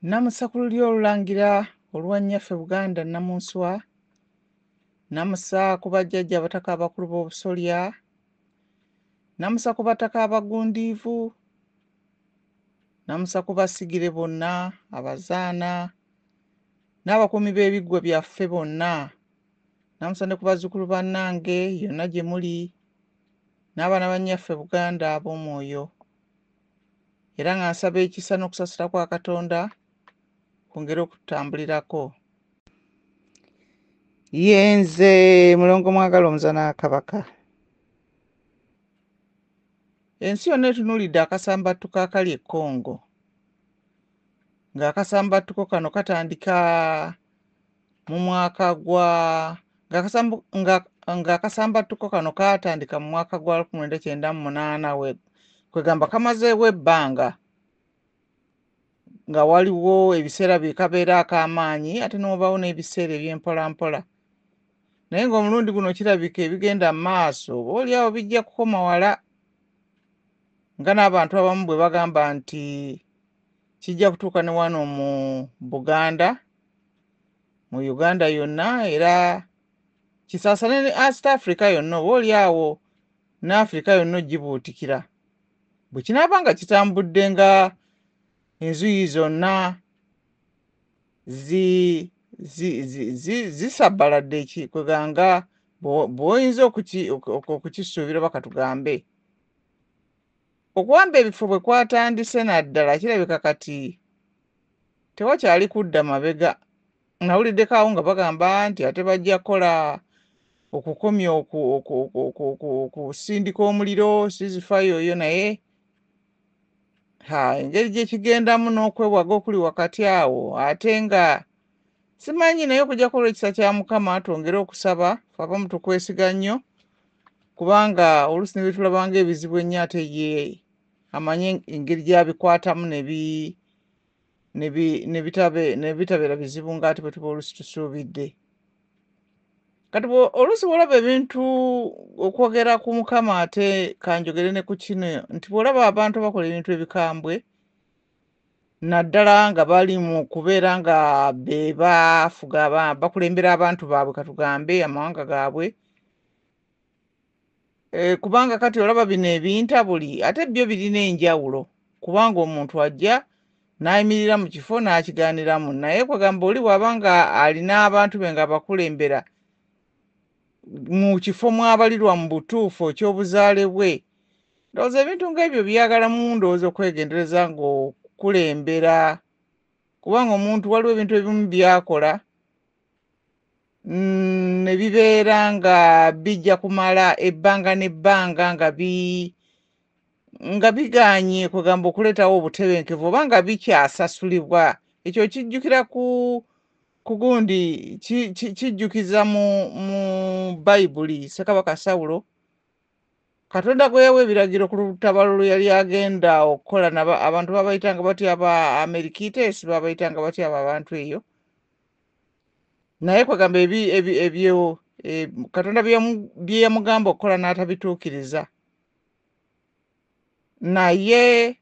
Namusakulu ly'olulangira olwanyaffe Buganda Namunswa, namusa ku bajjajja abataka abakulu b'obusolya, namusa ku bataka abagundiivu, namusa ku basigire bonna, abazaana, n'abakuumi b'ebiggwa byaffe bonna, namusa ne ku bazzukulu bannange yonna gye muli, n'abaana bannyaffe Buganda ab'omwoyo. Era nga nsaba ekisa n'okusasula kwa Katonda kwongere okututambulirako. Yenze mulongo mwagala omuzana Kabaka. Ensi yonna etunuulidde akasambattuko akali e Congo, ng'akasambattuko kano katandika mu mwaka gwa ng'akasambattuko kano kaatandika mu mwaka gwa 1998 kwegamba kamazeewo ebbanga nga waliwo ebiseera bye kabeera ak'amaanyi ate n'obaawo n'ebiseera eby'empolampola. Naye ng'omulundi guno kirabika ebigenda mu maaso oboolyawo bijja kukoma wala, nga n'abantu abamu bwe bagamba nti kijja kutuuka ne wano mu Buganda, mu Uganda yonna, era kisaasane ne East Africa yonna, oboolyawo ne Africa yonna ogibuutikira. Bwe kinaaba nga kitambudde nga enjuyi zonna zisabbaladde kweganga bw'oyinza okukisuubira bakatugambe. Okuwamba ebifo bwe kwatandise naddala kirabika kati tewakyali kudda mabega. Nawuliddeko awo nga bagamba nti ate bajja kukola okukomya okusindika omuliro ceasefire oyo, naye engeri gye kigendamu n'okwewaga okuli wakati awo, ate nga simanyi, naye okujjako olw'ekisa kya Mukama twongere okusaba, ffe abamu tukwesiga nnyo, kubanga oluusi ne bye tulabanga ebizibu ennyo ate ye amanye engeri gy'abikwatamu ne bitabeera bizibu ng'ate bwe tuba oluusi tusuubidde. Kati oluusi bw'olaba ebintu, okwogera ku Mukama, ate kanjogere ne ku kino nti bw'olaba abantu bakola ebintu ebikambwe, naddala nga bali mu kubeera nga be bafuga bakulembera abantu baabwe katugambe amawanga gaabwe, kubanga kati olaba bino ebintabuli ate byo birina enjawulo, kubanga omuntu ajja n'ayimirira mu kifo n'akigaaniramu, naye kwegamba oli bw'aba nga alina abantu be nga bakulembera mu kifo mwabalirwa mu butuufu ekyobuzaale bwe, ndowooza ebintu ng'ebyo byagalamu ndowooza okwegendereza ng'okulembera, kubanga omuntu waliwo ebintu ebimu byakola ne bibeera nga bijja kumala ebbanga n'ebbanga nga bigaanye kwegamba okuleetawo obutebenkevu oba nga bikyasasulibwa. Ekyo kijjukira ku gundi kijjukiza mu Bayibuli Ssekabaka Sawulo, Katonda gwe yawa ebiragiro ku lutabaalo lwe yali agenda okukola abantu babayitanga batya aba Amerikites, babayitanga batya abo abantu eyo, naye kwegamba ebyo Katonda bye yamugamba okukola n'atabituukiriza, naye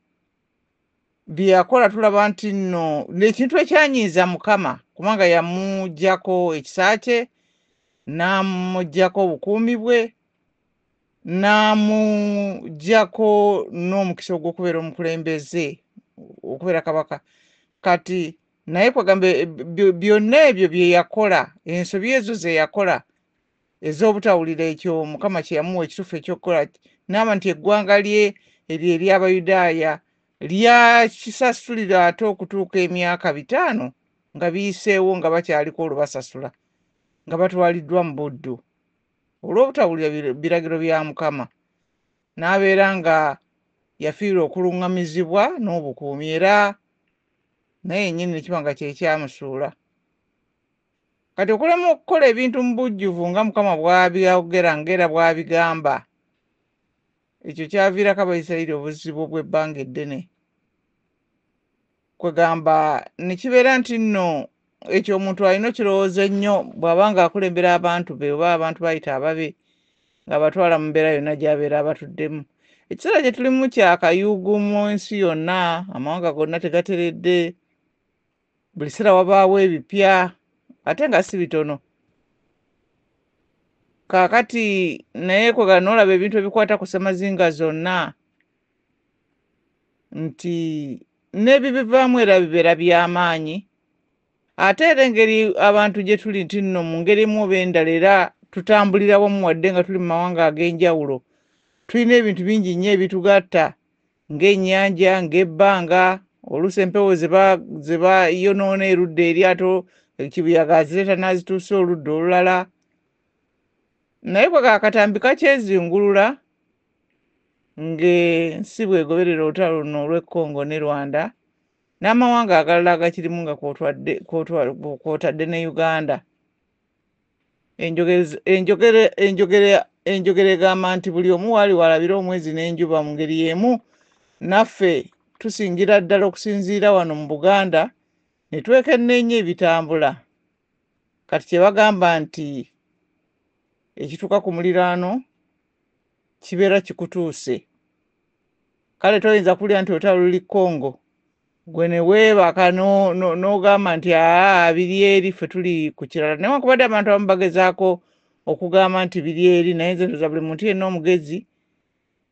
bye yakola tulaba nti nno n'ekintu ekyanyiiza Mukama, kubanga yamuggyako ekisa kye, n'amuggyako obukuumi bwe, n'amuggyako n'omukisa ogw'okubeera omukulembeze, okubeera kabaka. Kati naye kwegamba byonna ebyo bye yakola, ensobi ezo ze yakola ez'obutawulira ekyo Mukama kye yamuwa ekituufu eky'okukola, n'aba nti eggwanga lye eryo ery'Abayudaaya lyakisasulira ate okutuuka emyaka 5 nga biyiseewo nga bakyaliko olubasasula, nga batwaliddwa mu buddu olw'obutawulira biragiro bya Mukama, n'abeera nga yafiirwa okuluŋŋamizibwa n'obukuumi, era naye yennyini ne kiba nga kye kyamusuula. Kati okulema okukola ebintu mu bujjuvu nga Mukama bw'abyogera ng'era bw'abigamba, ekyo kyaviirako Abayisirayiri obuzibu obw'ebbanga eddene. Kwegamba ne kibeera nti nno ekyo omuntu alina okirowooza ennyo bw'aba nga akulembera abantu be oba abantu bayita ababe ng'abatwala mu mbeera yonna gy'abeera abatuddemu. Ekiseera gye tulimu kya kayuuguumu, ensi yonna, amawanga gonna tegateredde, buli kiseera wabaawo ebipya ate nga si bitono. Kaakati naye kwegala n'olaba ebintu ebikwata ku Ssemazinga zonna nti n'ebibivaamu era bibeera by'amaanyi. Ate era engeri abantu gye tuli nti nno mu ngeri emu oba endala era tutambulira wamu wadde nga tuli mu mawanga ag'enjawulo. Tulina ebintu bingi nnyo ebitugatta ng'ennyanja, ng'ebbanga, oluusi empewo ze bayonoona erudda eri ate ekibuyaga azireeta n'azituusa oludda olulala. Naye kwegala akatambi kakyezingulula ng'ensi bw'egoberera olutalo luno olw'e Congo ne Rwanda n'amawanga agalala agakirimu nga kw'otadde ne Uganda. Enjogera egamba nti buli omu waali walabira omwezi n'enjuba mu ngeri y'emu. Naffe tusingira ddala okusinziira wano mu Buganda ne twekenneenya ebitambula. Kati kye bagamba nti ekituuka ku muliraano kibeera kikutuuse. Kale toyinza kulya nti olutalo luli Congo gwe ne weebaka n'ogamba nti biri eri ffe tuli ku kirala. Newankubadde abantu abamu bagezaako okugamba nti biri eri, naye nze ndoza buli muntu yenna omugezi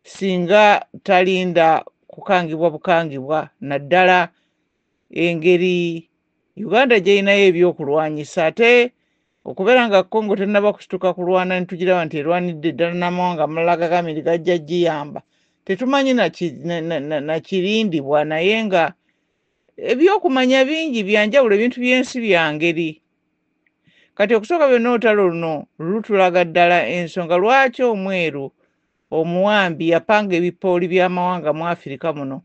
singa talinda kukangibwa bukangibwa, naddala engeri Uganda gy'erinayo ebyokulwanyisa. Ate okubeera nga Congo tennaba kusituka kulwana ne tugiraba nti erwanidde ddala n'amawanga amalala agagambye nti gajja giyamba, tetumanyi nakirindibwa, naye nga ebyokumanya bingi byanjawulo, ebintu by'ensi bya ngeri. Kati okusooka byonna olutalo luno lutulaga ddala ensonga lwaki omweru omuwambi yapanga ebipooli by'amawanga mu Afirika muno,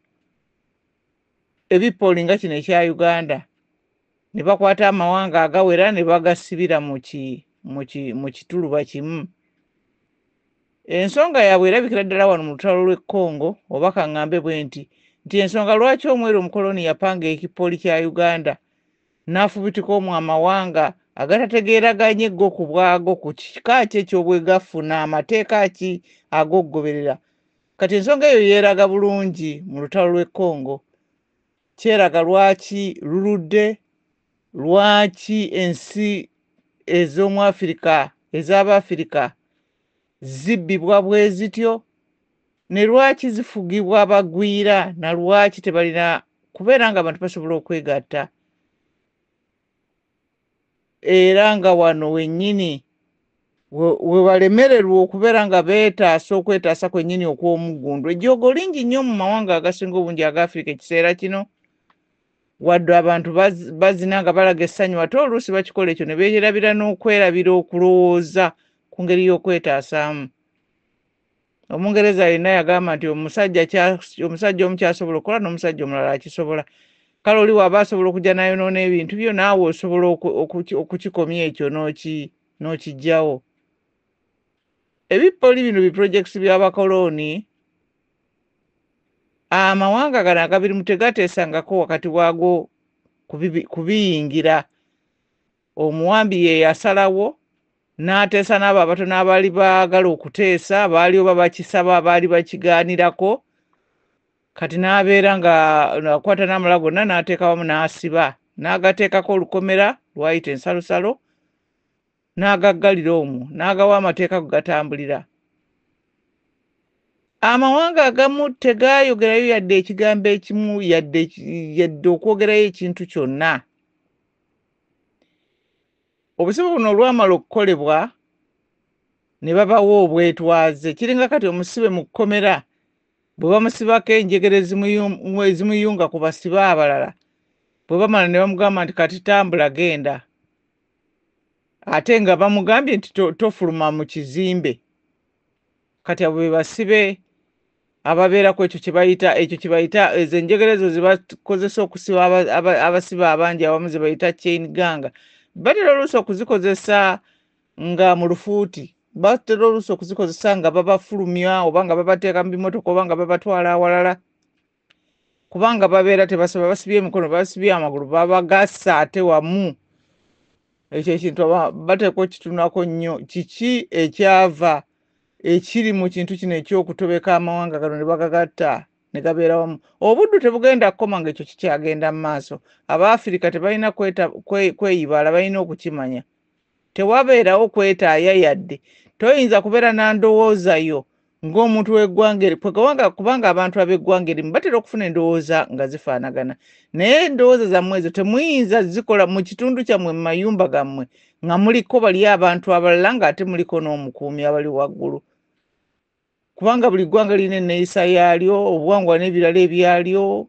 ebipooli nga kino ekya Uganda, ne bakwata amawanga agawera ne bagasibira mu kituluba kimu. Ensonga yaabwe erabikira ddala wano mu lutalo lw'e Congo, oba kaŋŋambe bwe nti ensonga lwaki omweru omukoloni yapanga ekipooli kya Uganda n'afubitika omwo amawanga agatategeeraganye go ku bwago ku kika kye eky'obwegafuna, amateeka ki ag'okugoberera. Kati ensonga eyo yeeraga bulungi mu lutalo lw'e Congo. Kyeraga lwaki luludde, lwaki ensi ez'omu Afirika, ez'Abafirika zibbibwa bwe zityo, ne lwaki zifugibwa abagwira, na lwaki tebalina kubeera nga abantu basobola okwegatta. Era nga wano wennyini we balemererwa okubeera nga beetaasa okwetaasa kwennyini okw'omuggundu. Ejjoogo lingi nnyo mu mawanga agasinga obungi aga Afirika ekiseera kino, wadde abantu bazina nga balaga essanyu, ate oluusi bakikola ekyo ne beerabira n'okwerabira okulowooza ku ngeri y'okwetaasaamu. Omungereza yenna yagamba nti omusajja omu kyasobola okukola n'omusajja omulala akisobola. Kale oli waba asobola okujja nayonoona ebintu byo, naawe osobola okukikomya ekyo n'okiggyawo. Ebipooli bino biprojekisi by'abakoloni, amawanga gano agabirimu tegateesangako wakati waago kubiyingira. Omuwambi ye yasalawo n'ateesa n'abo abatono abaali baagala okuteesa, baali oba bakisaba, abaali bakigaanirako. Kati n'abeera nga akwata n'amala gonna n'ateeka wamu n'asiba, n'agateekako olukomera lwayita ensalosalo, n'agaggalira omwo, n'agawa amateeka kugatambulira. Amawanga agamu tegaayogerayo yadde ekigambo ekimu, yadde okwogerayo ekintu kyonna. Obusibe buno olwamala okukolebwa ne babawo obwetwaze. Kiringa kati omusibe mu kkomera bwe bamusibako enjegere ezimuyunga ku basibe abalala, bwe bamala ne bamugamba nti kati tambula genda, ate nga bamugambye nti tofuluma mu kizimbe. Kati abo be basibe ababeerako ekyo kye bayita ezo enjegere ezo ze bakozesa okusiba abasibe abangi abamu ze bayita chain gang. Batera oluusi okuzikozesa nga mu lufuuti, batera oluusi okuzikozesa nga babafulumya oba nga babateeka mu bimotoka oba nga babatwala awalala, kubanga babeera tebasaba basibye emikono, basibye amagulu, babagassa ate wamu. Ekyo ekintu bateekwa okitunako nnyo. Kiki ekiri mu kintu kino eky'okutobeka amawanga gano ne bagagatta ne gabeera wamu obuddu tebugenda kukoma ng'ekyo kikyagenda mu maaso Abaafirika tebalina kweyibala balina okukimanya tewabeerawo kwetaaya yadde toyinza kubeera na ndowooza yo ng'omuntu w'eggwanga kubanga abantu ab'eggwanga erimu batera okufuna endowooza nga zifaanagana naye endowooza zammwe ezo temuyinza zikola mu kitundu kyammwe mu mayumba gammwe nga muliko bali abantu abalala ng'ate muliko n'omukuumi abali waggulu kubanga buli ggwanga lirina enneeyisa yaalyo obuwangwa n'ebirala ebyalyo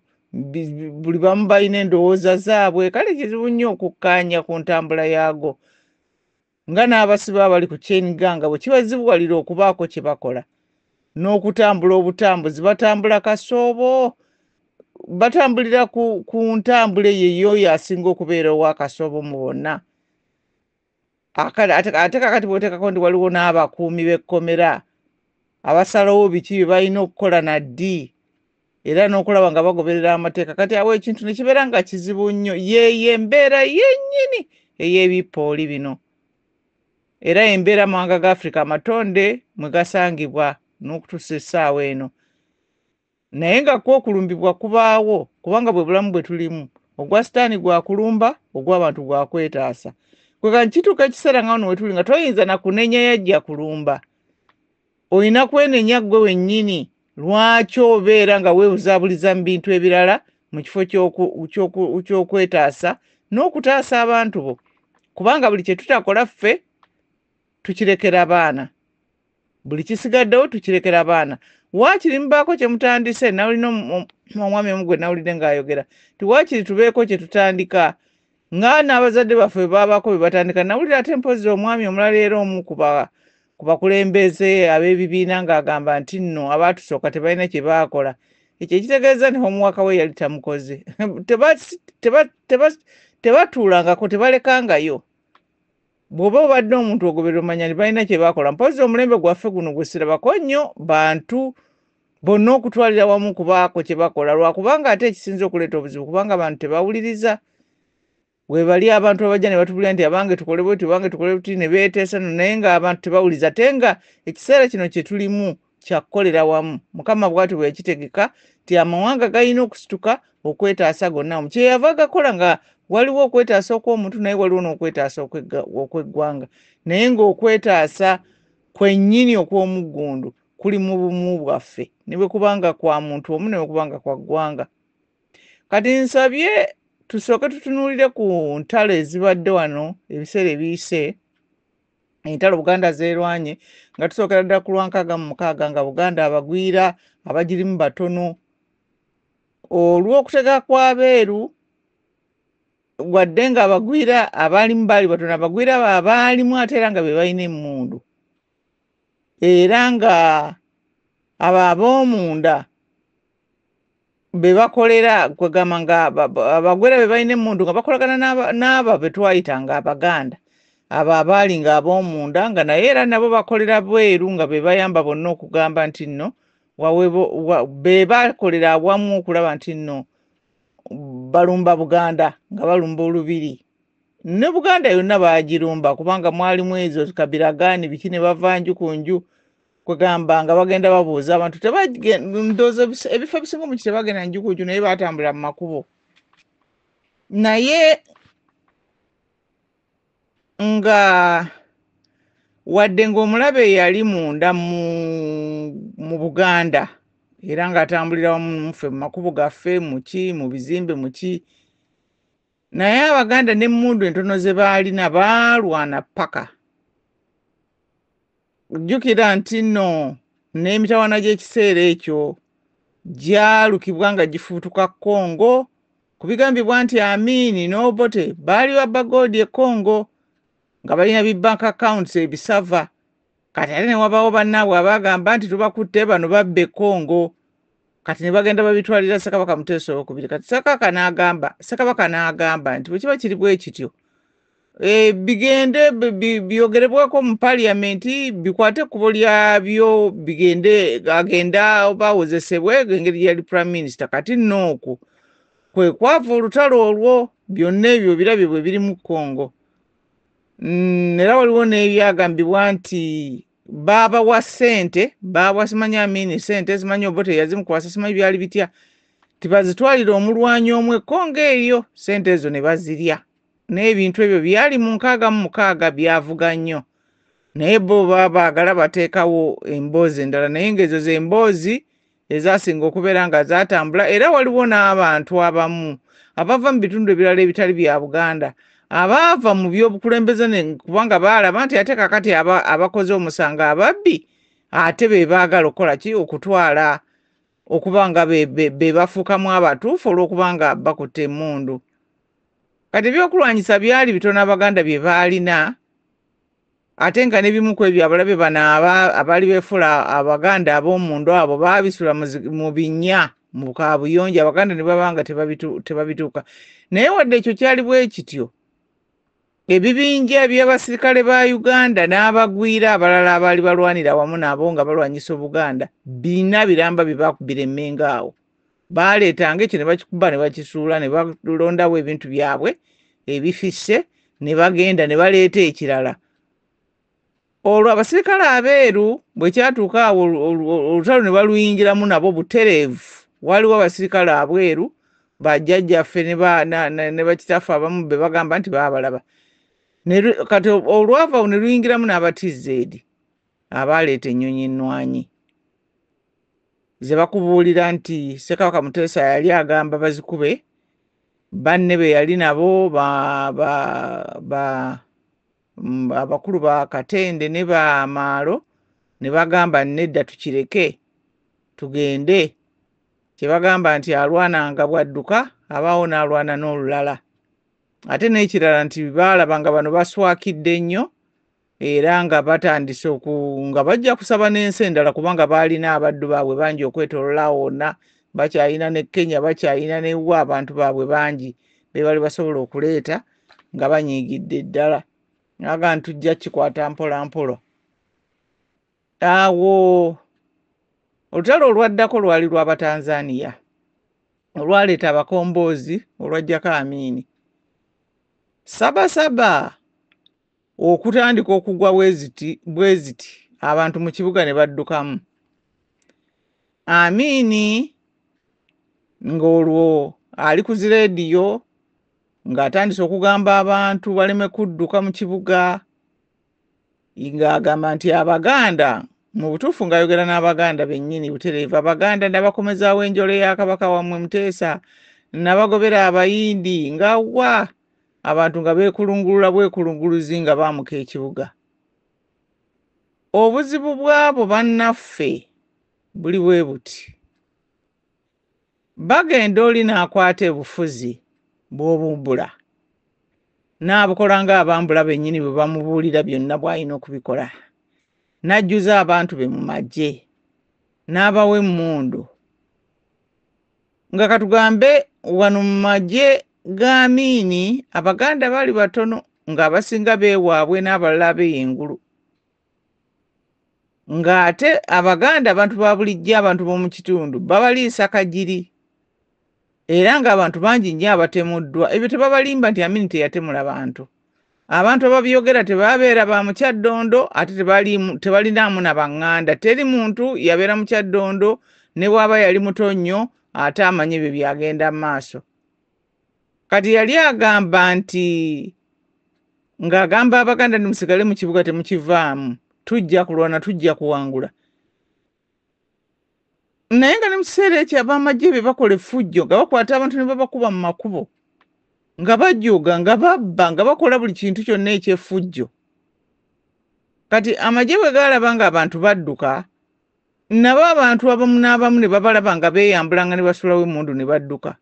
buli bamu balina endowooza zaabwe kale kizibu nnyo okukkaanya ku ntambula yaago nga n'abasiba abali ku kyeniganga bwe kibazibuwalira okubaako kye bakola n'okutambula obutambuzi batambula kasoobo batambulira ku ntambula eyo yasinga okubeera ow'akasoobo mu bonna ate kakati bw'oteekako ndi waliwo n'abakuumi b'ekkomera abasalawo biki bye balina okukola naddi era n'okulaba nga bagoberera amateeka kati awo ekintu ne kibeera nga kizibu nnyo yeeyo embeera yennyini ey'ebipooli bino era embeera mu mawanga ga Afrika amatonde mwe gasangibwa n'okutuusa essaawa eno naye nga kw'okulumbibwa kubaawo kubanga bwe bulamu bwe tulimu ogwa sitaani gwakulumba ogw'abantu gwakwetaasa kwega nkituuka ekiseera nga wano we tuli nga toyinza na kunenya yajja kulumba olina kwenenya ggwe wennyini lwaki obeera nga weebuzaabuliza mu bintu ebirala mu kifo ky'okwetaasa n'okutaasa abantu bo kubanga buli kye tutakola ffe tukirekera baana buli kisigaddewo tukirekera baana waakiri mubaako kye mutandise nawulina omwami omu gwe nawulidde ng'ayogera tiwaakiri tubeeko kye tutandika nga n'abazadde baffe babaako be batandika nawulira ate mpozi omwami omulala era omu ku bakulembeze ab'ebibiina ng'agamba nti nno abaatusooka tebalina kye baakola ekyo ekitegeeza nti omuwaka we yali tamukoze tebatuulangako tebalekangayo bw'oba obadde omuntu ogoberera omanya nti balina kye baakola mpozi omulembe gwaffe guno gwe sirabako nnyo bantu bonna okutwalira wamu kubaako kye bakola lwakubanga ate ekisinza okuleeta obuzibu kubanga abantu tebawuliriza webali abantu abajja ne batubulira nti abange tukole bwe tubange tukole buti ne beeteesa naye ng'abantu tebawuliza ate nga ekiseera kino kye tulimu kya kukolera wamu mukama bw'ati bwe yakitegeka nti amawanga galina okusituka okwetaasa gonna kye yava gakola nga waliwo okwetaasa okw'omuntu naye waliwo n'okwetaasa okw'eggwanga naye ng'okwetaasa kwennyini okw'omuggundu kuli mu bumu bwaffe ne bwe kubanga kwa muntu omu ne bwe kubanga kwa ggwanga kati nsabye tusooke tutunuulire ku ntalo ezibadde wano ebiseera ebiyise entalo Buganda zeerwanye nga tusookera ddala ku lwankaaga mu mukaaga nga Buganda abagwira abagirimu batono olw'okutega kw'abeeru wadde nga abagwira abaalimu baali batono abagwira abaalimu ate era nga be balina emmundu era nga abo ab'omunda be bakolera kwegamba nga abagwera be balina emmundu nga bakolagana n'abo be twayitanga Abaganda abo abaali nga ab'omunda nga naye era nabo bakolera bweru nga be bayamba bonna okugamba nti nno be bakolera awamu okulaba nti nno balumba Buganda nga balumba olubiri ne Buganda yonna baagirumba kubanga mwalimu ezo kabiragaani biki ne bava nju ku nju kwegamba nga bagenda babuuza abantu ndowooza ebifo ebisinga omu tebagenda nju ku nju naye baatambulira mu makubo naye nga wadde ng'omulabe yali munda mu Buganda era ng'atambulira wamu muffe mu makubo gaffe mu bizimbe muki naye Abaganda n'emmundu entono ze baalina baalwana paka jjukira nti nno n'emitawana gy'ekiseera ekyo gyalukibwa nga gifuutuka Congo kubigambibwa nti Amini n'Obote baali babagoodi e Congo nga balina bank accounts ebisava kati ate ne wabaawo bannaabwe abagamba nti tubakutte bano babbe Congo kati ne bagenda babitwalira Ssekabaka Muteesa II kati Ssekabaka n'agamba nti bwe kiba kiri bwe kityo bigende byogerebwako mu paliamenti bikwate ekkubo lyabyo bigende agenda bawozesebwe engeri yali prime minister kati nooku kwe kwava olutalo olwo byonna ebyo birabye bwe biri mu Congo era waliwo n'ebyagambibwa nti baba wa sente baba simanya amini sente simanya obote yazimukwasa simanyi byali bitya tibazitwalira omulwanyi omwe konga eyo sente ezo ne bazirya n'ebintu ebyo byali mu 6 byavuga nnyo naye bo baagala bateekawo emboozi endala naye ng'ezo z'emboozi ezasinga okubeera nga zatambula era waliwo n'abantu abamu abava mu bitundu ebirala ebitali bya Buganda abaava mu by'obukulembeze kubanga baalaba nti ate kakati abakoze omusango ababbi ate be baagala okukola ki okutwala okuba nga be bafuukamu abatuufu olw'okuba nga bakutte emmundu kati ebyokulwanyisa byali bitono Abaganda bye baalina ate nga n'ebimu ku ebyo abalabe bano abaali beefuula Abaganda ab'omundu abo baabisula mu binnya mu kaabuyonjo Abaganda ne baba nga tebabituuka naye wadde ekyo kyali bwe kityo ebibinja by'abasirikale ba Uganda n'abagwira abalala abaali balwanira wamu nabo nga balwanyisa Obuganda bina biramba bye baakubira emmengo awo baaleetanga ekyo ne bakikuba ne bakisuula ne balondawo ebintu byabwe ebifisse ne bagenda ne baleeta ekirala olwo abasirikale abeeru bwe kyatuuka awo olutalo ne baluyingiramu nabo butereevu waliwo abasirikale abweru bajjajjaffe ne bakitaffe abamu be bagamba nti baabalaba kati olwava awo ne luyingiramu n'abatizedi abaaleeta ennyonyi ennwanyi ze bakubuulira nti Ssekabaka Muteesa yali agamba bazikube banne be yali nabo abakulu ba Katende ne ba Maalo ne bagamba nedda tukireke tugende kye bagamba nti alwana nga bwadduka abaawo n'alwana n'olulala ate n'ekirala nti baalaba nga bano baswakidde nnyo era nga batandise nga bajja kusaba n'ensi endala kubanga baalina abaddu baabwe bangi okwetoolola wonna bakyalina ne Kenya bakyalina ne wa abantu baabwe bangi be bali basobola okuleeta nga banyiigidde ddala aga ntujja kikwata mpola mpola awo olutalo olwaddako lwali lw'Abatanzania olwaleeta abakomboozi olwajjako Amini sabasaba okutandika okugwa bwe ziti abantu mu kibuga ne baddukamu Amini ng'olwo ali ku zireediyo ng'atandise okugamba abantu baleme kudduka mu kibuga ng'agamba nti Abaganda mu butuufu ng'ayogera n'Abaganda bennyini butereevu Abaganda n'abakomezaawo enjole ya Kabaka wammwe Muteesa n'abagobera Abayindi ng'awa abantu nga beekulungulula bwekulunguluzi nga baamuka ekibuga obuzibu bwabo bannaffe buli bwe buti bagenda oli n'akwata ebufuzi bw'obumbula n'abukola ng'abambula bennyini bwe bamubuulira byonna bw'alina okubikola n'ajjuza abantu be mu magye n'abawa emmundu nga katugambe wano mu magye ga Amini Abaganda baali batono ng'abasinga beewaabwe n'abalala beeyengulu ng'ate Abaganda abantu ba bulijjo abantu b'omu kitundu babaliisa kajiri era ng'abantu bangi nnyo abatemuddwa ebyo tebabalimba nti Amini teyatemula bantu ababyogera tebabeera ba mu Kyaddondo ate tebalinaamu na baŋŋanda teri muntu yabeera mu Kyaddondo ne bw'aba yali muto nnyo ate amanye bye byagenda mu maaso kati yali agamba nti ng'agamba Abaganda nimusigale mu kibuga temukivaamu tujja kulwana tujja kuwangula naye nga ne mu kiseera ekyo ab'amagye be bakola effujjo nga bakwata abantu ne babakuba mu makubo nga bajjuga nga babba nga bakola buli kintu kyonna eky'effujjo kati amagye bwe gaalaba nga abantu badduka nabo abantu abamu n'abamu ne babalaba nga beeyambulanga ne basulawo emmundu ne badduka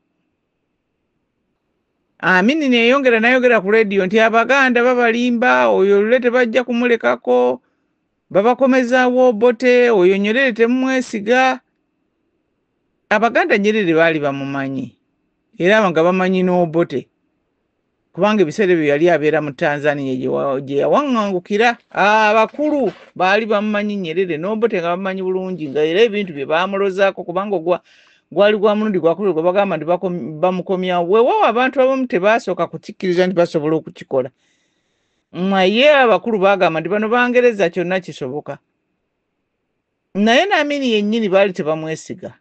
Amini neyongera n'ayogera ku leediyo nti Abaganda babalimba oyo olule tebajja kumulekako babakomezaawo Obote oyo Nyerere temumwesiga Abaganda Nyerere baali bamumanyi era nga bamanyi n'Obote kubanga ebiseera ebyo yali abeera mu Tanzania gye yawaŋŋangukira abakulu baali bamumanyi Nyerere n'Obote nga bamumanyi bulungi nga era ebintu bye baamulozaako kubanga gwali gwa mulundi gwakulu gwe bagamba nti bamukomyawo weewaawo abantu abamu tebaasooka kukikkiriza nti basobola okukikola naye abakulu baagamba nti bano Bangereza kyonna kisoboka naye Amini yennyini baali tebamwesiga.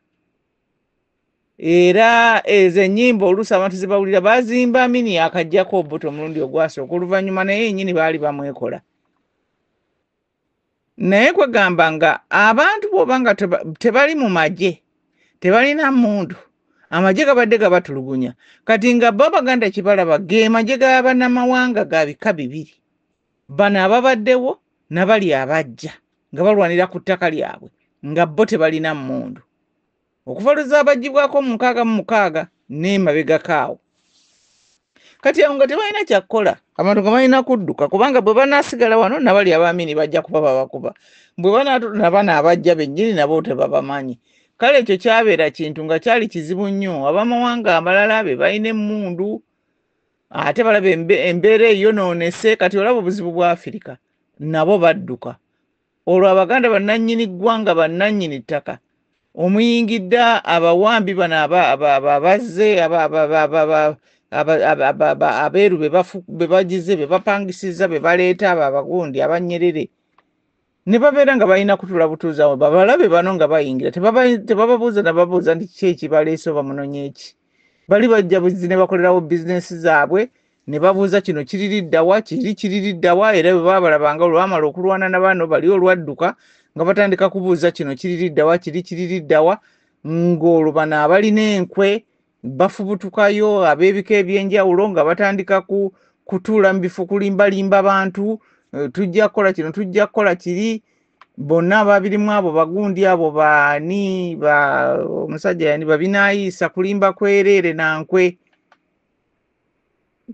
Era ezo ennyimba oluusi abantu ze bawulira bazimba Amini akajjako obuto omulundi ogwasooka oluvannyuma naye yennyini baali bamwekola. Naye kwegamba nga abantu bw'oba nga tebali mu magye tebalina mmundu amagye gabadde gabatulugunya kati nga bo Abaganda kibalaba ge magye ga bannamawanga ga bika bibiri bano ababaddewo nabali abajja nga balwanira ku ttaka lyabwe nga bo tebalina mmundu okuva luzabagibwako 66 n'emabegakaawo kati awo nga tebalina kyakkola abantu nga balina kudduka kubanga bwe banaasigala wano nabali Amini bajja kuba babakuba bwe banaatuna bana abajja bennyini nabo tebabamanyi kale ekyo kyabeera kintu nga kyali kizibu nnyo abamawanga amalala be balina emmundu ate balaba embeera eyonoonese kati olaba obuzibu bwa Afirika nabo badduka olwo Abaganda bannannyini ggwanga bannannyini ttaka omuyingidde abawambi bano abazze abeeru be bagize be bapangisiza be baleeta abo Abagundi Abanyerere ne babeera nga balina kutula butuuza babalabe bano nga bayingira tebababuuza nababuuza nti kiki ekibaleese oba munonya eki bali bajja buzi ne bakolerawo bizinesi zaabwe ne babuuza kino kiririddawa kiririddawa era bwe babalabanga olwamala okulwana na bano bali olwadduka nga batandika kubuuza kino kiririddawa kiririddawa ng'olwo bano abalina enkwe bafubutukayo ab'ebika ebyenjawulo nga batandika kutuula mu bifo kulimbalimba bantu tujja kukola kino tujja kukola kiri bonna ababirimu abo Bagundi abo baani omusajja yani babinaayisa kulimba kwereere nankwe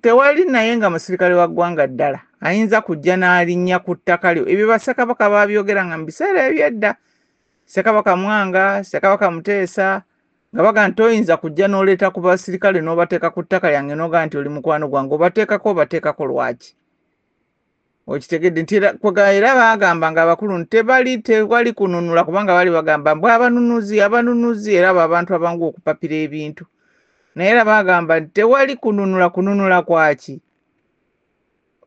tewali naye nga musirikale wa ggwanga ddala ayinza kujja n'alinnya ku ttaka lyo ebyo bassekabaka babyogeranga mu biseera ebyedda Ssekabaka Mwanga Ssekabaka Muteesa nga baga nti oyinza kujja n'oleeta ku basirikale n'obateeka ku ttaka lyange n'oga nti oli mukwano gwange obateekako lwaki okitegedde nti era bagamba nga abakulu tewali kununula kubanga bali bagamba mbw abanunuzi era abo abantu abangu okupapira ebintu naye era bagamba nti tewali kununula kwaki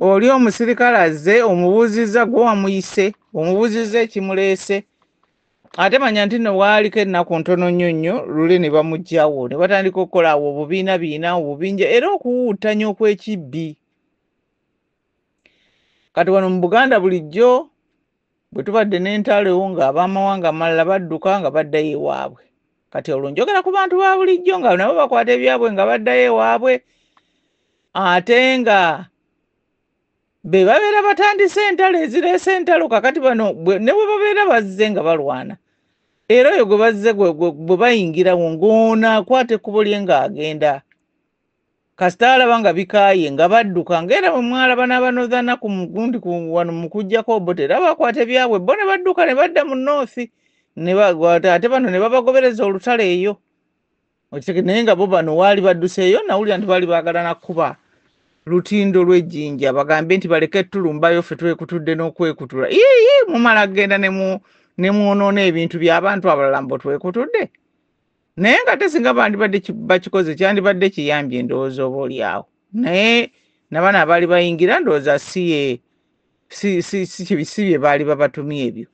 oli omusirikale azze omubuuzizza gwe wamuyise omubuuzizza ekimuleese ate manya nti no waaliko ennaku ntono nnyo lule ne bamugjawo ne batandika okukola awo obubiina obubinja era okuwuutanya okw'ekibbi kati wano mu Buganda bulijjo bwe tubadde n'entalo nga abamawanga amalala badduka nga baddayo ewaabwe kati olwo njogera ku bantu ba bulijjo nga nabo bakwata ebyabwe nga baddayo ewaabwe ate nga be babeera batandise entalo ezireese entalo kakati bano ne bwe babeera bazze nga balwana era oyo gwe bazze gwe bayingirawo ng'ona akwata ekkubo lye ng'agenda kasita alaba nga bikaaye nga badduka ng'era bwe mwalaba n'abanozaana ku mugundi wano mu kuggyako obote era bakwata ebyabwe bo ne badduka ne badda mu North ate bano ne babagobereza olutalo eyo naye nga bo bano waali badduseeyo nawulira nti baali baagala nakkuba lutindo lw'ejjinja bagambe nti baleke tulumbayo ffe twekutudde n'okwekutula mumala kgenda ne mwonoona ebintu by'abantu abalala mbo twekutudde naye nga tesinga bandibadde bakikoze kyandibadde kiyambye endowooza oba oli awo naye nabana abaali bayingira ndowooza si bye baali babatumye ebyo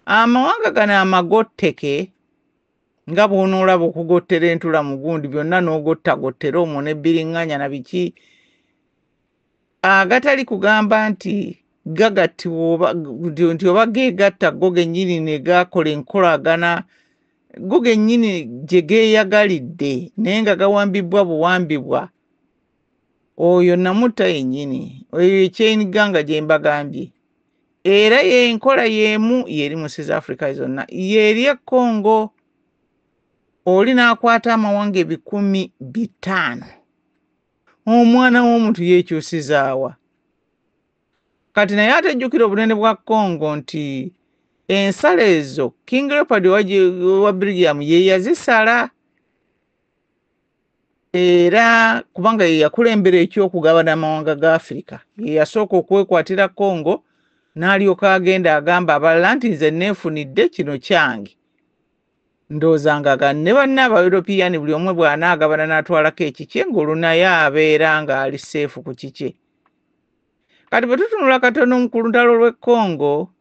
amawanga gano amagotteke nga bw'onoolaba okugottera entula mu gundi byonna n'ogottagottera omwo n'ebbiriŋŋanya na biki agatali kugamba nti gagattiwa nti oba geegatta go gennyini ne gakola enkolagana go gennyini gye geeyagalidde naye nga gawambibwa buwambibwa oyo namutta yennyini oyo ekyeniganga gye mbagambye era yenkola yeemu yeri mu South Africa zonna yeri e Congo oli n'akwata amawanga 500 omwana w'omuntu yeekyusizaawa kati naye atejjukira obunene bwa Congo nti ensala ezo King Leopold wa Belgium ye yazisala era kubanga ye yakulembera ekyokugabana amawanga ga Afrika ye yasooka okwekwatira Congo n'alyoka agenda agamba abalala nti nze neefunidde kino kyange ndowooza nga ne banna aba-European buli omwe bw'anaagabana n'atwalako ekikye ng'olwo naye abeera ng'ali seefu ku kikye kati bwe tutunula katono ku lutalo lw'e Congo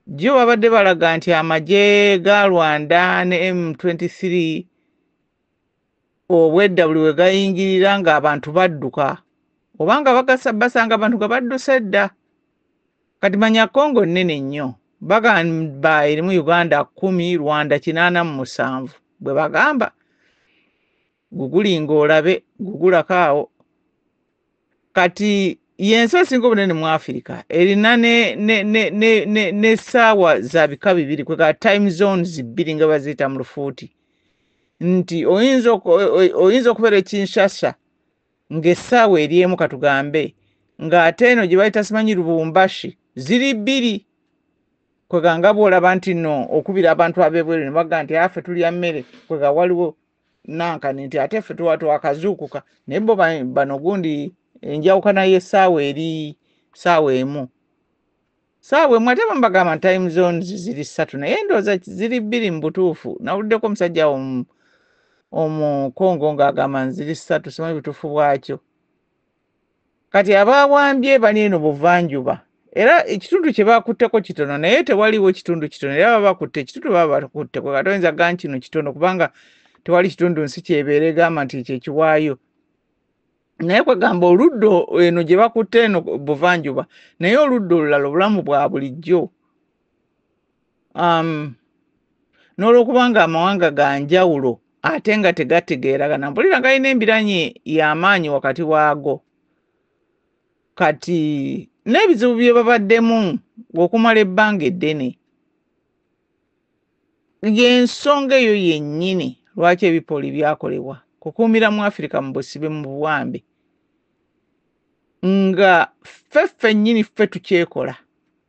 Jjo babadde balaga nti amagye ga Rwanda ne M23 obwedda buli we gayingirira ng'abantu badduka obanga basanga abantu nga badduse dda. Kati manya Congo nnene nnyo, bagamba erimu Uganda 10 Rwanda 87 bwe bagamba gugulinga olabe gugulako awo. Kati yensi esinga obunene mu Africa erina ne ssaawa za bika bibiri kwega time zones bbiri nga baziyita mu lufuuti, nti oyinza okubeera Kinshasa ng'essaawa eri emu katugambe ng'ate eno gye bayita simanyi Lubumbashi ziri bbiri, kwega nga bw'olaba nti nno okubira abantu ab'ebweru ne baga nti affe tulya mmere, kwega waliwo nankani nti ate ffe twakazuukuka naye bo bano gundi enjawukana y'essaawa eri ssaawa emu. Ssaawa emu ate bambagamba time zones ziri 3 naye ndowooza ziri 2 mu butuufu. Nawuliddeko omusajja omu Congo ng'agamba ziri 3 simanyi butuufu bwakyo. Kati abawambye bali eno buvanjuba era ekitundu kye bakutteko kitono naye tewaliwo kitundu kitono era baba bakutte ekitundu baba bakutte kwega toyinza gamba kino kitono kubanga tewali kitundu nsi kyebeera egamba nti ekyo ekiwaayo. Naye kwegamba oluddo eno gye bakutte eno buvanjuba naye oluddo olulala obulamu bwa bulijjo. N'olwokubanga amawanga ga njawulo ate nga tegategeeragana, mpulira galina embiranye y'amaanyi wakati waago. Kati n'ebizibu bye babaddemu okumala ebbanga eddene y'ensonga eyo yennyini lwaki ebipooli byakolebwa kukuumira mu Africa mu busibe mu buwambe nga ffe nnyini ffe tukyekola,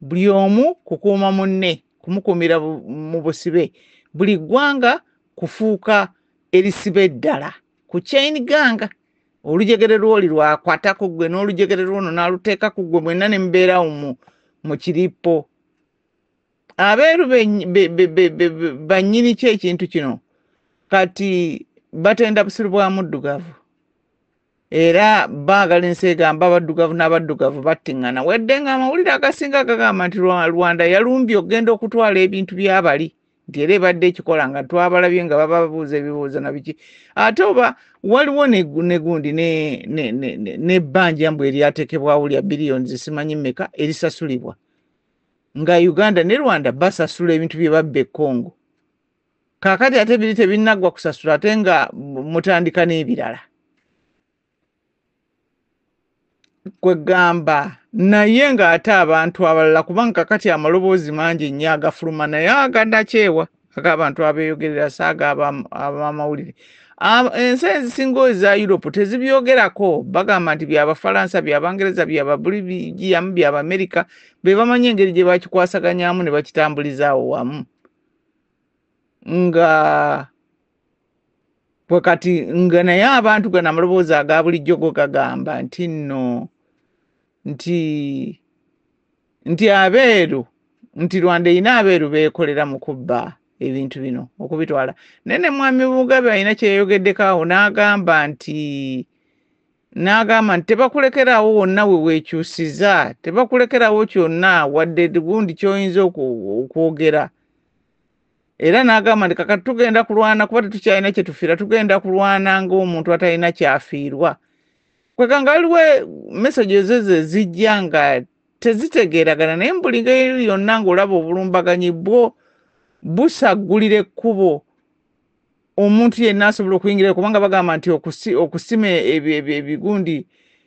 buli omu kukuuma munne kumukuumira mu busibe, buli ggwanga kufuuka erisibe ddala ku chain ganga. Olujegere lwoli lwakwatako ggwe n'olujegere lwono n'aluteeka ku ggwe mwenna ne mubeerawo mu kirippo. Abeeru bannyini ki ekintu kino kati batenda busiru bwa muddugavu era baagala ensi egamba abaddugavu n'abaddugavu battiŋŋana, wedde nga amawulire agasinga gagamba nti Rwanda yalumbye okugenda okutwala ebintu by'abali nti era ebadde ekikola nga twabalabye nga bababuuza ebibuuzo na biki. Ate oba waliwo negundi nebbanja mbwe eryateekebwawo lya biliyoni simanyi mmeka erisasulibwa nga Uganda ne Rwanda basasula ebintu bye babba e Congo. Kaakati ate biri tebinnaggwa kusasula ate nga mutandika n'ebirala. Kwegamba naye ng'ate abantu abalala kubanga kakati amaloboozi mangi nnyo agafuluma naye aganakyewa ag'abantu abeeyogerera saaga ab'amawulire. Ensi ezisinga eza Europe tezibyogerako, bagamba nti by'Abafalansa by'Abangereza by'Ababulgiyamu by'Abamerika be bamanyi engeri gye bakikwasaganyamu ne bakitambulizaawo wamu. Nga bwe kati nga naye abantu gano amaloboozi aga bulijjo go gagamba nti nno nti abeeru nti Rwanda erina abeeru beekolera mu kubba ebintu bino okubitwala. Nene mwami Mugabe alina kyeyogeddeko awo n'agamba nti tebakulekerawo wonna we weekyusiza, tebakulekerawo kyonna wadde gundi ky'oyinza okwogera. Era n'agamba nti kakati tugenda kulwana kuba tetukyalina kye tufiira, tugenda kulwana ng'omuntu atalina kyafiirwa. Kwega nga waliwo mesaje ezo zijja nga tezitegeeragana naye buli ngeri yonna ng'olaba obulumbaganyi busaggulira ekkubo omuntu yenna asobola okuyingira kubanga bagamba nti okusima ebigundi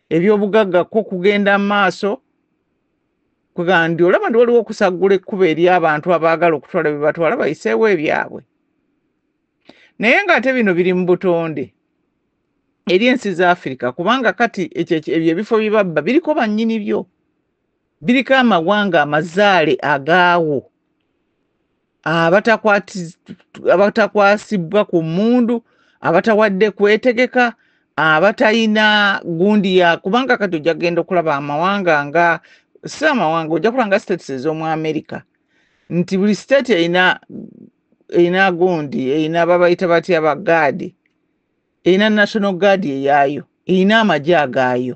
eby'obugagga ko kugenda mu maaso. Kwega ndi olaba nti waliwo okusaggula ekkubo eri abantu abaagala okutwala bye batwala bayiseewo ebyabwe. Naye ng'ate bino biri mu butonde eri ensi za Africa kubanga kati ebyo ebifo bye babba biriko bannyini byo, biriko amawanga amazaale agaawo abatakwasibwa ku mmundu, abatawadde kwetegeka, abatalina gundi ya kubanga kati ojja kugenda okulaba amawanga nga si amawanga ojja kulaba nga states ez'omu America nti buli state erina gundi erina babayita batya bagaadi, erina national guard eyaayo, erina amagye agaayo.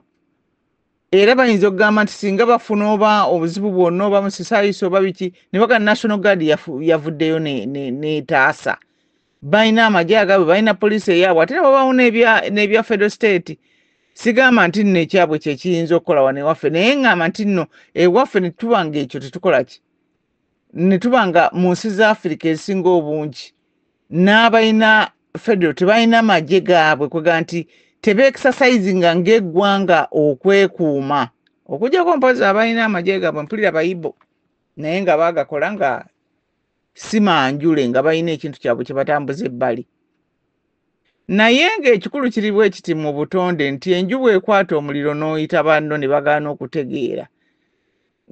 era bayinza okugamba nti singa bafuna oba obuzibu bwonna oba musisaayiso oba biki ne baga National Guard yavuddeyo n'etaasa balina amagye agaabwe balina poliisi eyaabwe ate babaawo n'ebya federal state sigamba nti nno ekyabwe kyekiyinza okukola wano ewaffe naye ngamba nti nno ewaffe ne tubanga ekyo tetukola ki ne tubanga mu nsi za Africa ezisinga obungi n'abalina federal tebalina magye gaabwe kwega nti tebeexercisinga ng'eggwanga okwekuuma okujjako mpozi abalina amagye gaabwe mpulira bayibo naye nga baagakola nga si manjule nga balina ekintu kyabwe kye batambuza ebbali naye ng'ekikulu kiri bwe kiti mu butonde nti enju bw'ekwata omuliro n'oyita banno ne bagaana okutegeera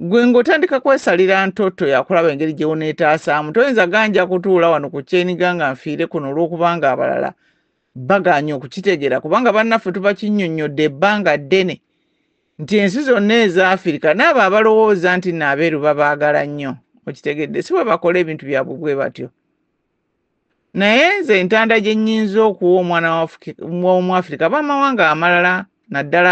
gwe ng'otandika kwesalira ntoto yakulaba engeri gye woneetaasaamu toyinza ganja kutuula wano ku kyeniga nga nfiire kuno olw'okubanga abalala baganya okukitegeera kubanga bannaffe tuba kinnyonnyodde ebbanga ddene nti ensi zonna eza Afirika n'abo abalowooza nti naabeeru babaagala nnyo okitegedde si bwe bakola ebintu byabwe bwe batyo naye nze entanda gye nnyinza okuwa omwana w'Omwafrika ab'amawanga amalala naddala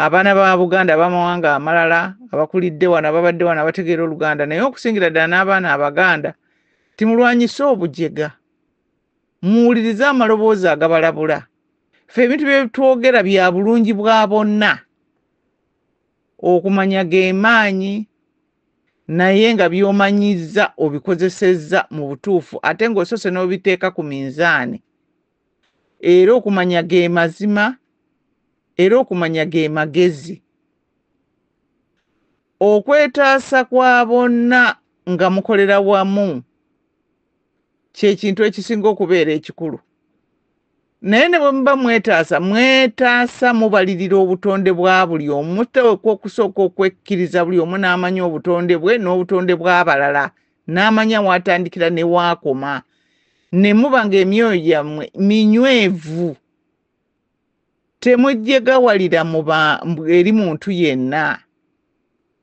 abaana ba Buganda ab'amawanga amalala abakulidde wano ababadde wano abategeera Oluganda naye okusingira ddala n'abaana Abaganda timulwanyise obujega muwulirize amaloboozi agabalabula ffe ebintu bye twogera bya bulungi bwa bonna okumanya ge maanyi naye nga by'omanyiza obikozesezza mu butuufu ate ng'osose n'obiteeka ku minzaani era okumanya ge mazima era okumanya ge magezi okwetaasa kwa bonna nga mukolera wamu kyekintu ekisinga okubeera ekikulu naye ne bwe muba mwetaasa mubalirira obutonde bwa buli omu muteekwa okusooka okwekkiriza buli omu n'amanya obutonde bwe n'obutonde bw'abalala n'amanya watandikira ne waakoma ne muba ng'emyoyo gyammwe minywevu temujjegawalira eri muntu yenna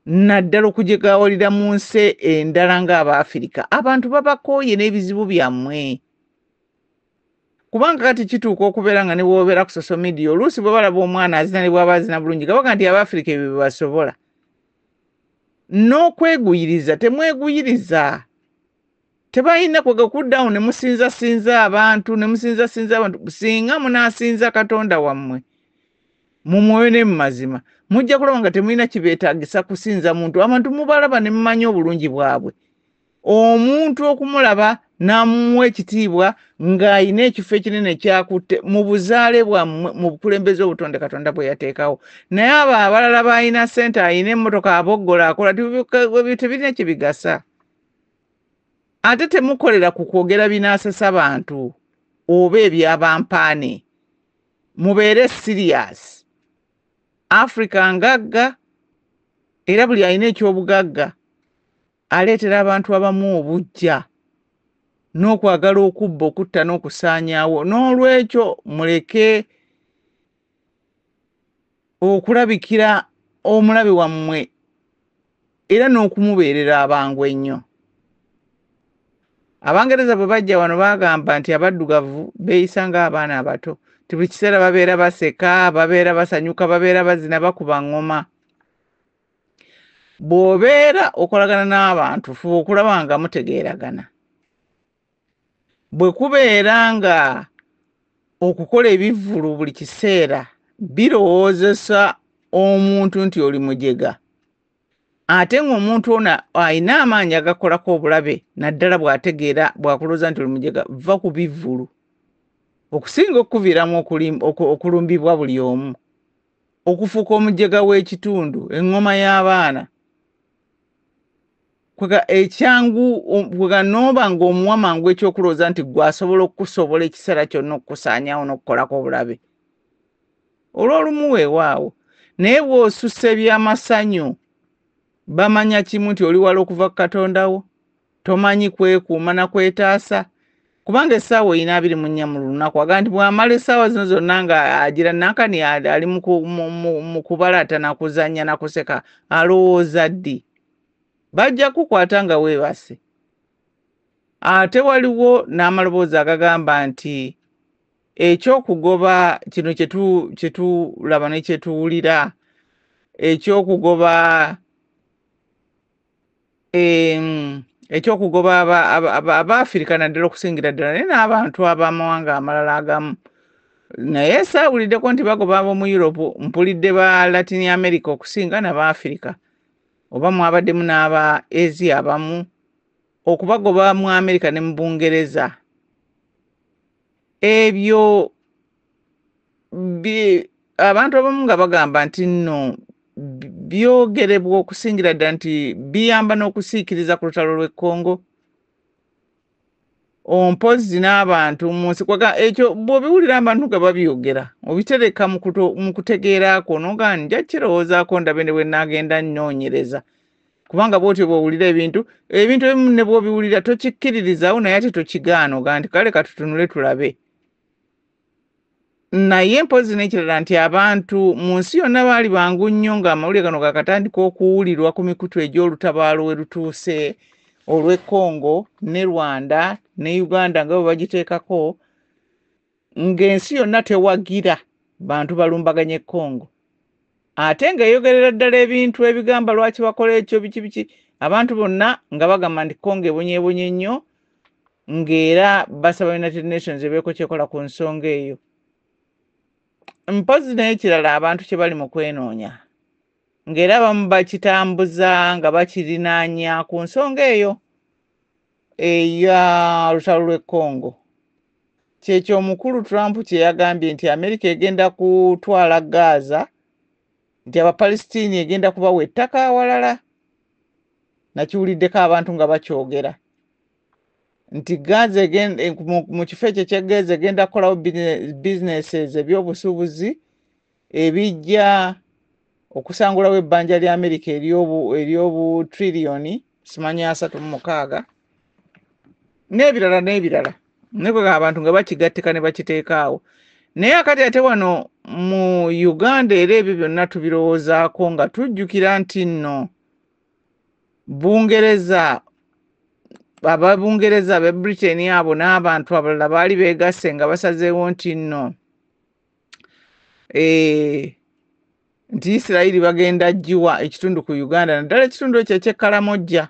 naddala okujegawalira mu nsi endala ng'Abafirika abantu babakooye n'ebizibu byammwe kubanga kati kituuka okubeera nga ne bw'obeera ku social media oluusi bwe balaba omwana azina ne bw'aba azina bulungi gabaga nti Abafirika ebyo bebasobola n'okweguyiriza temweguyiriza tebalina kwega kuddawo ne musinzasinza abantu singa munaasinza Katonda wammwe mu mwoyo ne mu mazima mujja kulaba nga temulina kibeetaagisa kusinza muntu abantu mubalaba ne mumanya obulungi bwabwe omuntu okumulaba n'amuwa ekitiibwa ng'ayina ekifo ekinene kyakutte mu buzaale bwammwe mu bukulembeze obutonde Katonda bwe yateekawo naye abo abalala baalina ssente alina emmotoka aboggola akola tebirina kye bigasa ate temukolera ku kwogera binaasasa bantu oba ebyabampaane mubeere serious Africa ngagga era buli alina ekyobugagga aleetera abantu abamu obujja n'okwagala okubba okutta n'okusaanyaawo n'olwekyo muleke okulabikira omulabi wammwe era n'okumubeerera abangu ennyo Abangereza bwe bajja wano baagamba nti abaddugavu beeyisa ng'abaana abato ti buli kiseera babeera baseka babeera basanyuka babeera bazina bakuba ngoma bw'obeera okolagana n'abantu fuba okulaba nga mutegeeragana bwe kubeera nga okukola ebivvulu buli kiseera birowoozesa omuntu nti oli mujega ate ng'omuntu ono alina amaanyi agakolako obulabe naddala bw'ategeera bw'akulooza nti oli mujega va ku bivvulu okusinga okuviiramu okulumbibwa buli omu okufuuka omujega w'ekitundu eŋŋoma y'abaana kwega ekyangu kwega nooba ng'omuwa mangu ekyokulooza nti gwe asobola okukusobola ekiseera kyonna okukusaanyaawo n'okukolako obulabe olw'olumu weewaawo naye bw'osussa ebyamasanyu bamanya kimu nti oli wala okuva ku Katonda wo tomanyi kwekuuma na kwetaasa kubanga essaawa oyina 24 mu lunaku aga nti bw'amala essaawa zino zonna nga agira nankani ali mu kubalata nakuzannya nakuseka alowooza ddi bajja kukwata nga weebase ate waliwo n'amaloboozi agagamba nti ekyokugoba kino kyetulaba ne kyetuwulira ekyokugoba Abafirika naddala okusingira ddala naye n'abantu ab'amawanga amalala agamu naye saawuliddeko nti bagoba ab'omu Europe mpulidde ba Latin America okusinga n'Abafirika oba mwabaddemu n'aba Asia abamu okubagoba mu America ne mu Bungereza ebyo abantu abamu nga bagamba nti nno byogerebwa okusingira ddala nti biyamba n'okusiikiriza ku lutalo lw'e Congo ompozi n'abantu mu nsi ekyo bw'obiwulira abantu nga babyogera obitereka mu kutegeerako noga nja kirowoozaako ndabe ne bwe naagenda nnoonyereza kubanga bw'otyo bw'owulira ebintu ebimu ne bw'obiwulira tokikkiririzaawo naye ate tokigaana oga nti kale katutunule tulabe naye mpozi n'ekirala nti abantu mu nsi yonna baali bangu nnyo ng'amawulire gano gakatandika okuwulirwa ku mikutu egy'olutabaalo we lutuuse olw'e Congo ne Rwanda ne Uganda nga bwe bagiteekako ng'ensi yonna tewagira bantu balumbaganye e Congo ate ng'eyogerera ddala ebintu ebigamba lwaki bakola ekyo biki abantu bonna nga bagamba nti Congo ebonyeebonye nnyo ng'era basaba United Nations ebeeko kyekola ku nsonga eyo mpozi naye kirala abantu kye bali mu kwenoonya ng'era abamu bakitambuza nga bakirinaanya ku nsonga eyo eya lutalo lw'e Congo kyekyo omukulu Trump kye yagambye nti Amerika egenda kutwala Gaza nti Abapalesitini egenda kubawa ettaka awalala nakiwuliddeko abantu nga bakyogera nti Gaza mu kifo ekyo kya Gaza egenda kukolawo businesses ebyobusuubuzi ebijja okusangulawo ebbanja lya Amerika ery'obu trillioni simanyi 36 n'ebirala nekwe abantu nga bakigattika ne bakiteekaawo naye akati ate wano mu Uganda era ebyo byonna tubirowoozaako nga tujjukira nti nno Bungereza Ababungereza abe Britain abo n'abantu abalala baali beegasse nga basazeewo nti nno nti Isirayiri bagenda ggiwa ekitundu ku Uganda naddala ekitundu ekyo eky'Ekkalamojja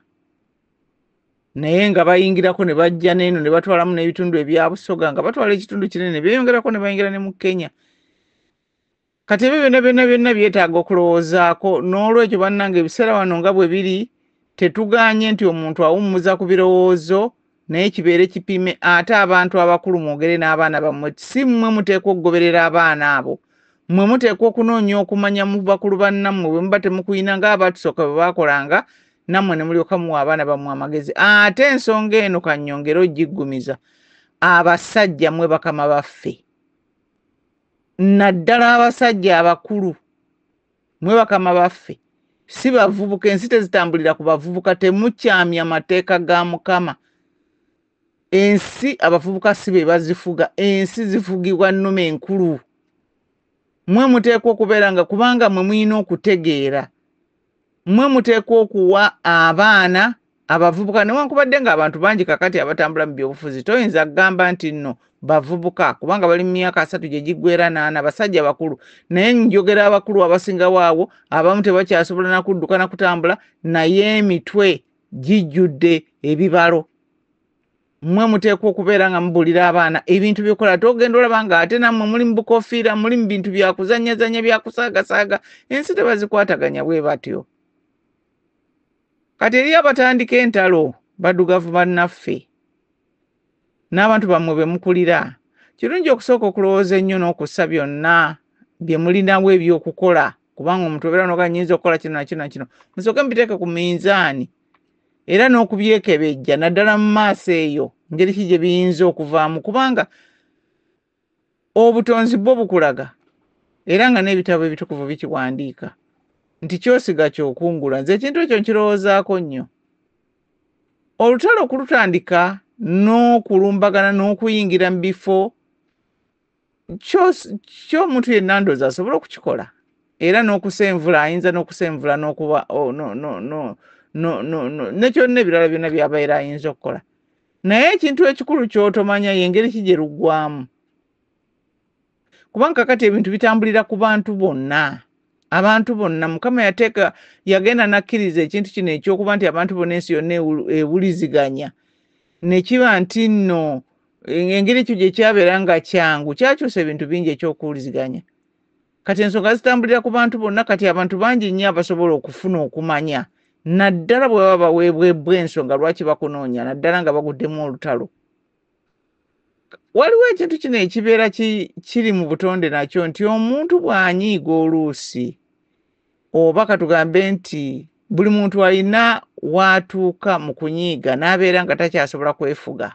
naye nga bayingirako ne bajja n'eno ne batwalamu n'ebitundu ebya Busoga nga batwala ekitundu kinene ne beeyongerako ne bayingira ne mu Kenya kati ebyo byonna byetaaga okulowoozaako n'olwekyo bannange ebiseera wano nga bwe biri tetuganye nti omuntu awummuza ku birowoozo naye kibeere kipime ate abantu abakulu mwogere n'abaana bammwe si mmwe muteekwa okugoberera abaana abo mmwe muteekwa okunoonya okumanya mu bakulu bannammwe bwe muba temukuyina ng'abatusooka bwe baakolanga nammwe ne mulyoka muwa abaana bammwe amagezi ate ensonga eno kannyongera ogiggumiza abasajja mmwe bakama baffe naddala abasajja abakulu mmwe bakama baffe si bavubuka ensi tezitambulira ku bavubuka temukyamya mateeka ga Mukama ensi abavubuka si be bazifuga ensi zifugibwa nnume enkulu mmwe muteekwa okubeera nga kubanga mmwe muyina okutegeera mmwe muteekwa okuwa abaana abavubuka newankubadde nga abantu bangi kakati abatambula mu byobufuzi toyinza kugamba nti nno bavubuka kubanga bali mu myaka 3 gye giggwera 8 basajja bakulu naye njogera abakulu abasingawo awo abamu tebakyasobola na kudduka na kutambula naye emitwe gijjudde ebibalo mmwe muteekwa okubeera nga mubulira abaana ebintu byokola togenda olaba nga ate nammwe muli mu bukofiira muli mu bintu byakuzanyazanya byakusaagasaaga ensi tebazikwataganya bwe batyo kati eri abatandika entalo baddugavu bannaffe n'abantu bammwe be mukulira kirungi okusooka okulowooza ennyo n'okussa byonna bye mulinawo ebyokukola kubanga omuntu obeera noga nnyinza okukola kino nakino musooke mubiteeke ku minzaani era n'okubyekebejja naddala mu maaso eyo ngeri ki gye biyinza okuvaamu kubanga obutonzi bwo bukulaga era nga n'ebitabo ebitukuvu bikiwandiika nti kyosiga kyokungula nze ekintu ekyo nkirowoozaako nnyo olutalo okulutandika n'okulumbagana n'okuyingira mu bifo ky'omuntu yenna ndoozi asobola okukikola era n'okusenvula ayinza n'okusenvula n'okuba nekyonna ebirala byonna byabaera ayinza okukola naye ekintu ekikulu ky'otomanya y'engeri ki gye luggwamu kubanga kati ebintu bitambulira ku bantu bonna. Abantu bonna Mukama yagenda nakkiriza ekintu kino ekyokuba nti abantu bonna ensi yonna ewuliziganya ne kiba nti nno engeri ekyo gye kyabeera nga kyangu kyakyusa ebintu bingi ekyokuwuliziganya. Kati ensonga zitambulira ku bantu bonna, kati abantu bangi nnyo abasobola okufuna okumanya naddala bwe baba baweebwa ensonga lwaki bakunoonya naddala nga baguddemu olutalo. Waliwo ekintu kino ekibeera kiri mu butonde nakyo nti omuntu bw'anyiiga oluusi oba katugambe nti buli muntu alina watuuka mu kunyiiga n'abeera nga takyasobola kwefuga.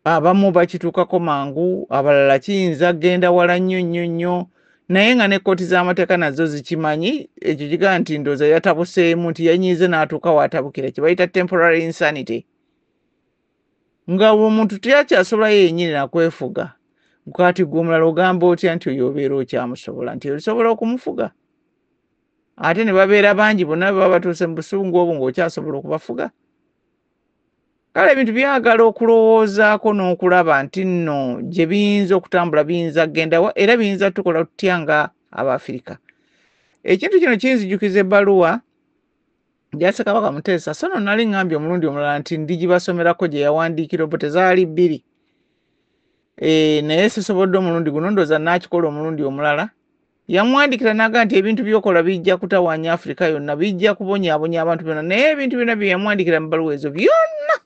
Abamu bakituukako mangu, abalala kiyinza genda wala nnyo naye nga n'ekkooti z'amateeka nazo zikimanyi ekyo kigaa nti ndooza yatabuseemu nti yanyiize n'atuuka waatabukira kye bayita temporary insanity. Nga omuntu teyakyasobola yennyini nakwefuga kati gwe omulala ogamba otya nti oyo obeera okyamusobola nti osobola okumufuga ate ne babeera bangi bonna baba batuuse mu busungu obwo ng'okyasobola okubafuga. Kale ebintu byagala okulowoozaako n'okulaba nti nno gye biyinza okutambula biyinza kgendawa era biyinza tukola tutya nga Abafirika. Ekintu kino kinzijukiza ebbaluwa gya Ssekabaka Muteesa so nno nali ngambye omulundi omulala nti ndigibasomerako gye yawandiikira obo tezaali bbiri. Naye sisobodde omulundi guno ndooza naakikola omulundi omulala. Yamwandikira n'agamba nti ebintu by'okola bijja kutawaanya Afrika yonna bijja kubonyaabonya abantu byonna naye ebintu byonna bye yamwandikira mu bbaluwa ezo byonna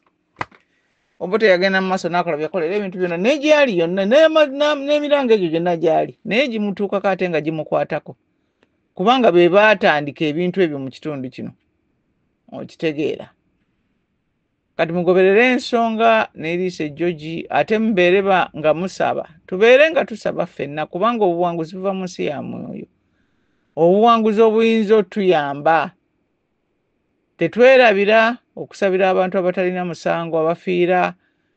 Obote yagenda mu maaso n'akola byakolera ebintu byonna ne gyali yonna n'emirango egyo gyonna gyali naye gimutuukako ate nga gimukwatako kubanga be baatandika ebintu ebyo mu kitundu kino okitegeera. Kati mugoberere ensonga n'eriisa ejjogi ate mubeere nga musaba tubeere nga tusaba ffenna kubanga obuwanguzi buva mu nsi ya Mwoyo. Obuwanguzi obuyinza otuyamba tetwerabira okusabira abantu abatalina musango abafiira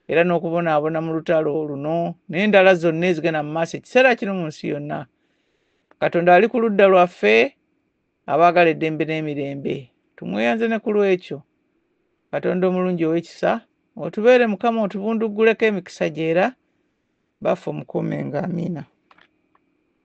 era n'okubonaabona mu lutalo luno n'endala zonna ezigenda mu maaso ekiseera kino mu nsi yonna. Katonda ali ku ludda lwaffe abaagala eddembe n'emirembe tumweyanze ne ku lwekyo. Katonda omulungi ow'ekisa otubeere Mukama otubundugguleko emikisa gy'era baffe omukuumenga amiina.